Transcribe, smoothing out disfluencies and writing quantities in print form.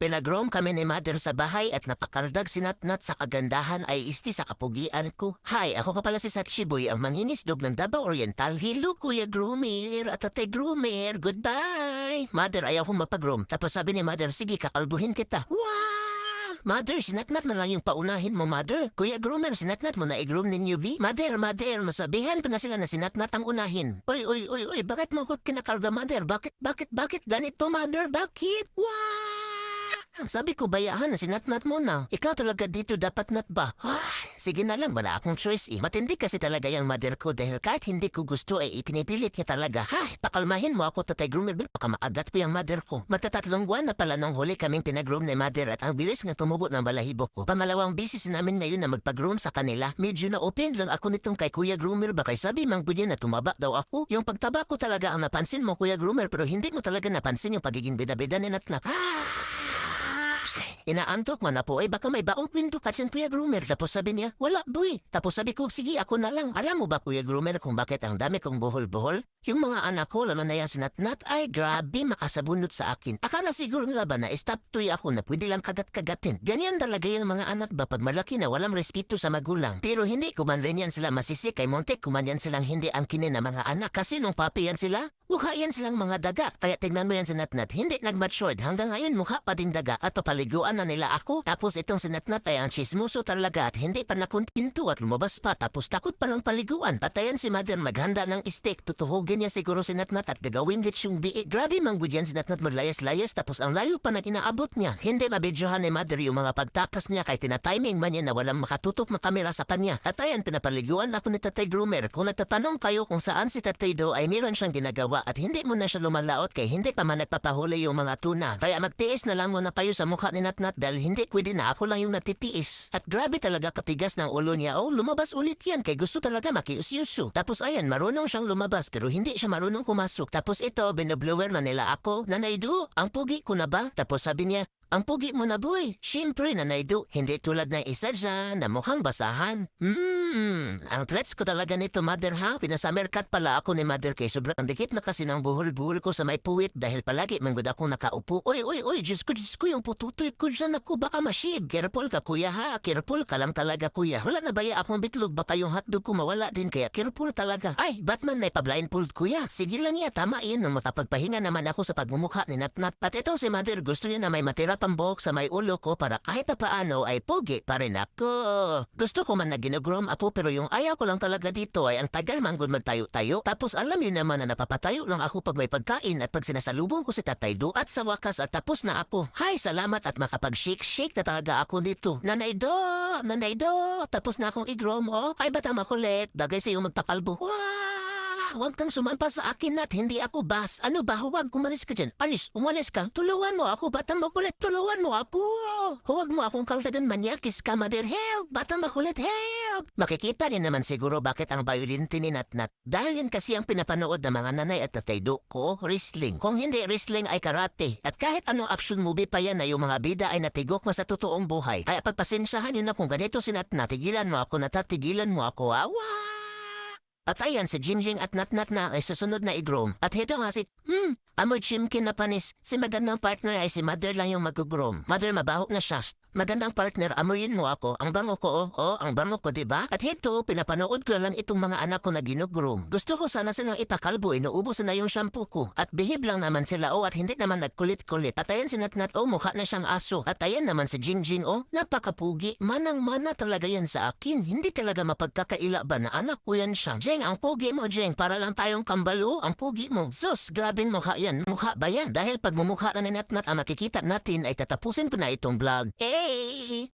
Pinagroom kami ni mother sa bahay at napakardag sinatnat sa kagandahan ay isti sa kapugian ko. Hi, ako ka pala si Sachiboy, ang manginisdog ng Davao Oriental. Hello, Kuya Groomer at Ate Groomer. Goodbye! Mother, ayaw kong mapagroom. Tapos sabi ni mother, sige, kakalbuhin kita. Wow! Mother, sinatnat na lang yung paunahin mo, mother. Kuya Groomer, sinatnat mo na i-groom ninyo, B? Mother, masabihan ko na sila na sinatnat ang unahin. Uy, bakit mo ko kinakarga, mother? Bakit ganito, mother? Bakit? Wow! Sabi ko, bayahan na sinatnat mo na. Ikaw talaga dito dapat nat ba? Sige na lang, wala akong choice eh. Matindi kasi talaga yung mother ko dahil kahit hindi ko gusto ay ipinipilit niya talaga. Pakalmahin mo ako, Tatay Groomer, baka maagat pa yung mother ko. Matatatlong buwan na pala nung huli kaming pinagroom ni mother at ang bilis nga tumubo ng balahibo ko. Pamalawang bisis namin ngayon na magpagroom sa kanila. Medyo na-open lang ako nitong kay Kuya Groomer, baka sabi mang budya na tumaba daw ako. Yung pagtaba ko talaga ang napansin mo, Kuya Groomer, pero hindi mo talaga napansin yung pagiging bida-bida ni Natnat. Inaantok man na po, baka may baong pinto katsin Kuya Groomer. Tapos sabi niya, wala boy. Tapos sabi ko, sige ako na lang. Alam mo ba Kuya Groomer kung bakit ang dami kong buhol-buhol? Yung mga anak ko, lalo na yan sinatnat, ay grabe makasabunot sa akin. Akala siguro nila ba na stop toy ako na pwede lang kagat-kagatin. Ganyan talaga yung mga anak ba pag malaki na walang respeto sa magulang. Pero hindi ko man rin yan sila masisi kay Montek kuman yan silang hindi angkinin na mga anak. Kasi nung papi yan sila, mukha yan silang mga daga. Kaya tignan mo yan sinatnat, hindi nag-matured. Hanggang ngayon mukha pa din daga at papaliguan na nila ako. Tapos itong sinatnat ay ang chismoso talaga at hindi pa nakuntinto at lumabas pa. Tapos takot pa lang paliguan. Patayan si mother maghanda ng steak. Tutuhugin niya siguro sinatnat at gagawin gitsyong biik. Grabe manggudyan sinatnat maglayas-layas tapos ang layo pa na inaabot niya. Hindi mabidyohan ni mother yung mga pagtakas niya kay tinatiming man niya na walang makatutok na kamera sa kanya. At ayan pinapaliguan ako ni Tatay Groomer. Kung nagtatanong kayo kung saan si Tatay Do ay meron siyang ginagawa at hindi mo na siya lumalaot kay hindi pa man nagpapahuli yung mga tuna. Kaya magtiis na lang muna kayo sa mukha ni Natnat dahil hindi pwede na ako lang yung natitiis. At grabe talaga katigas ng ulo niya. Lumabas ulit yan kay gusto talaga makiusyuso. Tapos ayan, marunong siyang lumabas pero hindi siya marunong pumasok. Tapos ito, binoblower na nila ako. Nanay Do, ang pugi ko na ba? Tapos sabi niya, ang pugi mo na boy. Siyempre, Nanay Do, hindi tulad ng isa dyan na mukhang basahan. Ang threats ko talaga nito, mother ha. Pinasamerkat pala ako ni mother kay sobrang dikit na kasi ng buhol-buhol ko sa may puwit dahil palagi manggod akong nakaupo. Uy, Diyos ko, yung pututoy ko dyan ako baka mashib. Careful ka kuya ha, careful ka lang talaga kuya. Wala na baya akong bitlog, baka yung hotdog ko mawala din kaya careful talaga. Ay, Batman na ipa-blindfold kuya. Sige lang niya, tama yun. Matapagpahinga naman ako sa pagmumukha ni Natnat. At itong si mother gusto niya na may matira pambok sa may ulo ko para kahit na paano ay pogi pa rin ako. Gusto ko man na ginogrom ako pero yung ayaw ko lang talaga dito ay ang tagal manggod magtayo-tayo. Tapos alam yun naman na napapatayo lang ako pag may pagkain at pag sinasalubong ko si Tatay Do at sa wakas at tapos na ako. Hay, salamat at makapag-shake-shake na talaga ako dito. Nanay Do, tapos na akong i-grom. Ay batang makulit, bagay sa iyo magpakalbo. Huwag kang sumampa sa akin at hindi ako bas. Ano ba? Huwag umalis ka dyan. Umalis ka. Tulungan mo ako, batang makulit. Tulungan mo ako. Huwag mo akong kaltagan manyakis ka, mother. Help! Batang makulit, help! Makikita rin naman siguro bakit ang violin tininatnat. Dahil yan kasi ang pinapanood ng mga nanay at tatay do ko, wrestling. Kung hindi wrestling ay karate. At kahit anong action movie pa yan na yung mga bida ay natigok mo sa totoong buhay. Kaya pagpasensyahan yun na kung ganito sinatnat, tigilan mo ako, natatigilan mo ako. At ayan, si Jingjing at Natnat na ay susunod na i-groom. At heto nga amoy chimkin na panis. Si magandang partner ay si mother lang yung mag-groom. Mother, mabaho na siya. Magandang partner, amoyin mo ako. Ang bango ko, ang bango ko, diba? At heto, pinapanood ko lang itong mga anak ko na ginugroom. Gusto ko sana silang ipakalbo, inuubos na yung shampoo ko. At behave lang naman sila, at hindi naman nagkulit-kulit. At ayan si Natnat, mukha na siyang aso. At ayan naman si Jingjing, napakapugi. Manang-mana talaga yan sa akin. Hindi talaga mapagkakaila ba na anak ko yan siya. Jeng, ang pugi mo, Jeng. Para lang tayong kambalo, ang pugi mo. Sus, grabing mukha yan. Mukha ba yan? Dahil pag mumukha na ni Natnat ang makikita natin ay tatapusin ko na itong vlog. Hey!